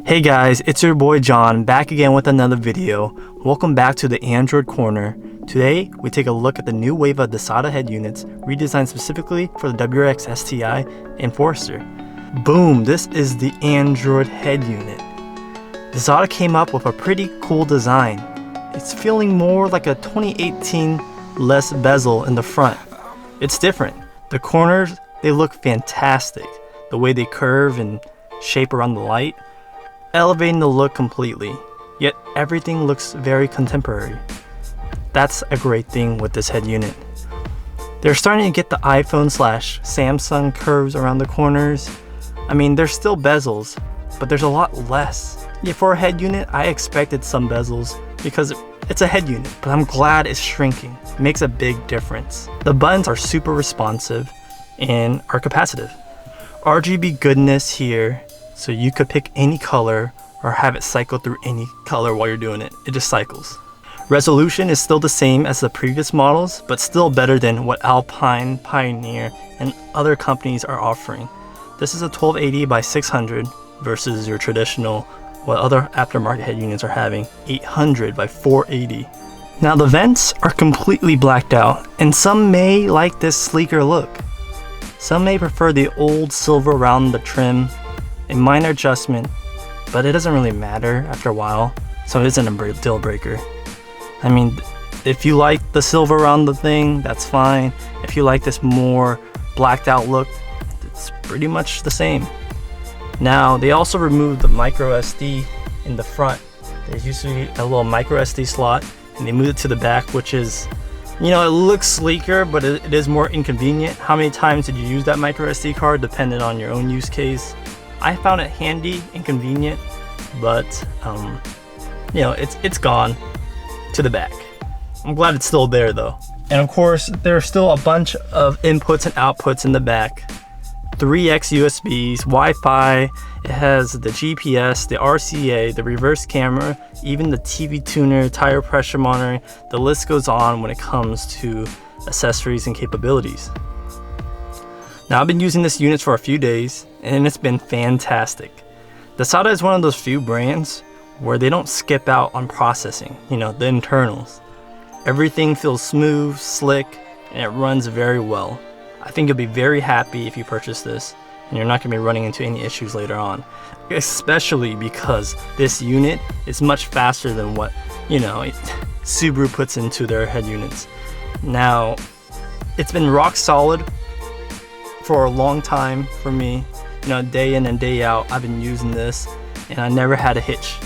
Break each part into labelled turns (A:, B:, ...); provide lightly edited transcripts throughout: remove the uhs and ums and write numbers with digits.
A: Hey guys, it's your boy John, back again with another video. Welcome back to the Android Corner. Today, we take a look at the new wave of Dasaita head units, redesigned specifically for the WRX STI and Forester. Boom, this is the Android head unit. Dasaita came up with a pretty cool design. It's feeling more like a 2018 less bezel in the front. It's different. The corners, they look fantastic. The way they curve and shape around the light, elevating the look completely, yet everything looks very contemporary. That's a great thing with this head unit. They're starting to get the iPhone/Samsung curves around the corners. I mean, there's still bezels, but there's a lot less. Yeah, for a head unit, I expected some bezels because it's a head unit, but I'm glad it's shrinking. It makes a big difference. The buttons are super responsive and are capacitive. RGB goodness here, so you could pick any color or have it cycle through any color while you're doing it. It just cycles. Resolution is still the same as the previous models, but still better than what Alpine, Pioneer, and other companies are offering. This is a 1280 by 600 versus your traditional, what other aftermarket head units are having, 800 by 480. Now the vents are completely blacked out, and some may like this sleeker look. Some may prefer the old silver around the trim, a minor adjustment, but it doesn't really matter after a while, so it isn't a deal breaker. I mean, if you like the silver around the thing, that's fine. If you like this more blacked out look, it's pretty much the same. Now, they also removed the micro SD in the front. There's usually a little micro SD slot, and they moved it to the back, which is, you know, it looks sleeker, but it is more inconvenient. How many times did you use that micro SD card, depending on your own use case? I found it handy and convenient, but you know, it's gone to the back. I'm glad it's still there though. And of course, there's still a bunch of inputs and outputs in the back. 3x USBs, Wi-Fi, it has the GPS, the RCA, the reverse camera, even the TV tuner, tire pressure monitoring. The list goes on when it comes to accessories and capabilities. Now, I've been using this unit for a few days and it's been fantastic. Dasaita is one of those few brands where they don't skip out on processing, you know, the internals. Everything feels smooth, slick, and it runs very well. I think you'll be very happy if you purchase this, and you're not going to be running into any issues later on. Especially because this unit is much faster than what, you know, Subaru puts into their head units. Now, it's been rock solid for a long time for me. You know, day in and day out, I've been using this, and I never had a hitch.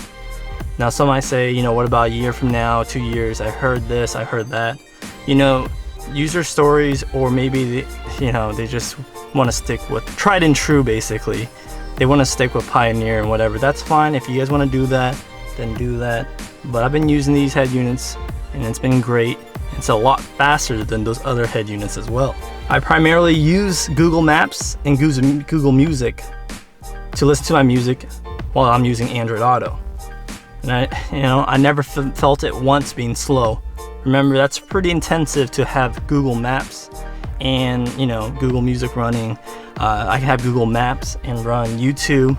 A: Now, some might say, you know, what about a year from now, 2 years? I heard this, I heard that. You know, user stories, or maybe they just want to stick with tried and true. Basically, they want to stick with Pioneer and whatever. That's fine. If you guys want to do that, then do that. But I've been using these head units and it's been great. It's a lot faster than those other head units as well. I primarily use Google Maps and Google Music to listen to my music while I'm using Android Auto. And I never felt it once being slow. Remember, that's pretty intensive to have Google Maps and, you know, Google Music running. I can have Google Maps and run YouTube.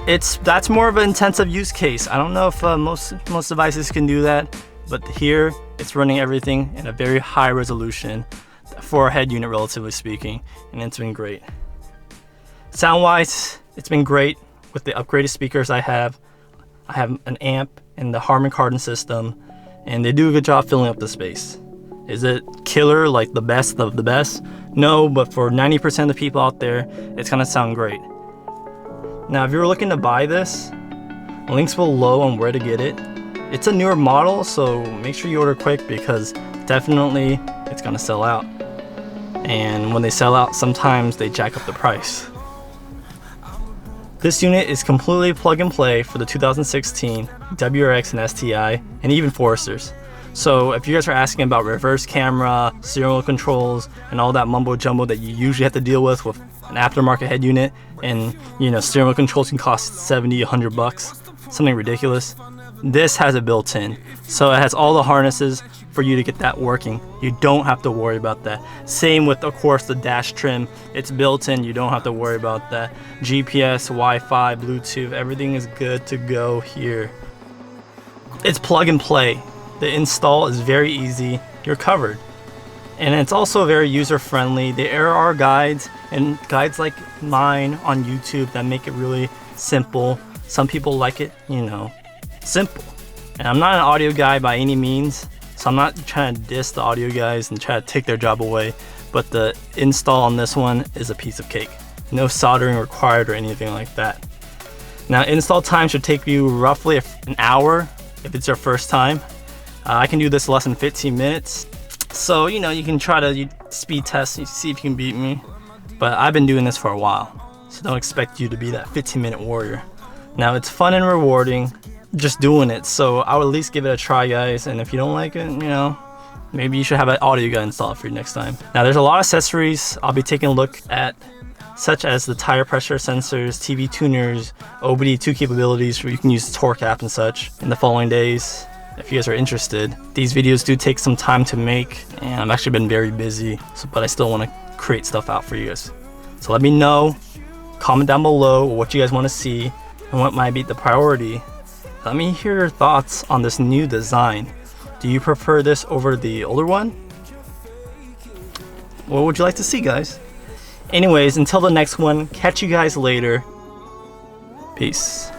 A: That's more of an intensive use case. I don't know if most devices can do that, but here it's running everything in a very high resolution for a head unit, relatively speaking, and it's been great. Sound-wise, it's been great with the upgraded speakers I have. I have an amp and the Harman Kardon system, and they do a good job filling up the space. Is it killer, like the best of the best? No, but for 90% of the people out there, it's gonna sound great. Now, if you're looking to buy this, links below on where to get it. It's a newer model, so make sure you order quick because definitely it's gonna sell out. And when they sell out, sometimes they jack up the price. This unit is completely plug and play for the 2016 WRX and STI, and even Foresters. So if you guys are asking about reverse camera, serial controls, and all that mumbo jumbo that you usually have to deal with an aftermarket head unit, and you know, steering wheel controls can cost 70, 100 bucks, something ridiculous. This has it built in. So it has all the harnesses for you to get that working. You don't have to worry about that. Same with, of course, the dash trim. It's built in, you don't have to worry about that. GPS, Wi-Fi, Bluetooth, everything is good to go here. It's plug and play. The install is very easy. You're covered. And it's also very user-friendly. There are guides, and guides like mine on YouTube that make it really simple. Some people like it, you know, simple. And I'm not an audio guy by any means, so I'm not trying to diss the audio guys and try to take their job away, but the install on this one is a piece of cake. No soldering required or anything like that. Now, install time should take you roughly an hour if it's your first time. I can do this less than 15 minutes. So, you know, you can try to speed test and see if you can beat me. But I've been doing this for a while, so don't expect you to be that 15-minute warrior. Now, it's fun and rewarding just doing it, so I would at least give it a try, guys. And if you don't like it, you know, maybe you should have an audio guide installed for you next time. Now, there's a lot of accessories I'll be taking a look at, such as the tire pressure sensors, TV tuners, OBD2 capabilities where you can use the torque app and such in the following days. If you guys are interested, these videos do take some time to make, and I've actually been very busy, but I still want to create stuff out for you guys. So let me know, comment down below what you guys want to see and what might be the priority. Let me hear your thoughts on this new design. Do you prefer this over the older one? What would you like to see, guys? Anyways, until the next one, catch you guys later. Peace.